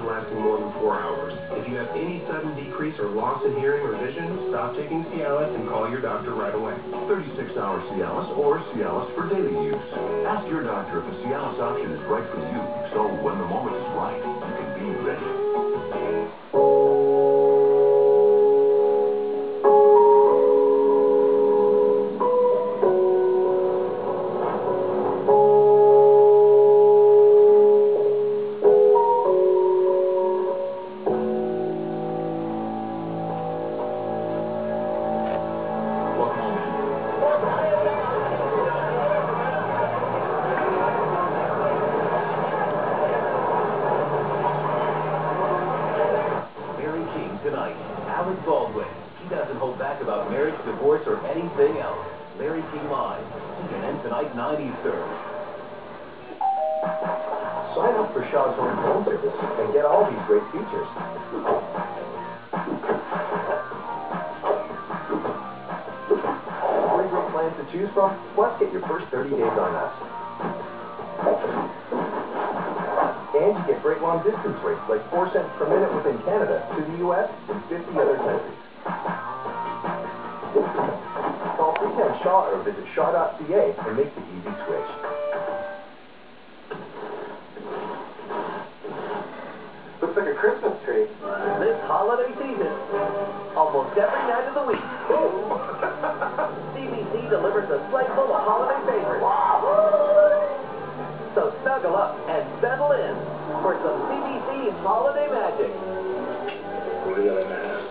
lasting more than 4 hours. If you have any sudden decrease or loss in hearing or vision, stop taking Cialis and call your doctor right away. 36-hour Cialis or Cialis for daily use. Ask your doctor if a Cialis option is right for you, so when the moment is right, you can be ready. Tonight, Alec Baldwin. He doesn't hold back about marriage, divorce, or anything else. Larry King Live. CNN tonight, 9 Eastern. Sign up for Shaw's Home Phone Service and get all these great features. 3 great plans to choose from, plus get your first 30 days on us. And you get great long-distance rates, like 4 cents per minute within Canada, to the U.S. and 50 other countries. Call 310 Shaw or visit shaw.ca and make the easy switch. Looks like a Christmas tree. This holiday season, almost every night of the week, CBC delivers a slate full of holiday favorites. So snuggle up and settle in for some CBC holiday magic. Really nice.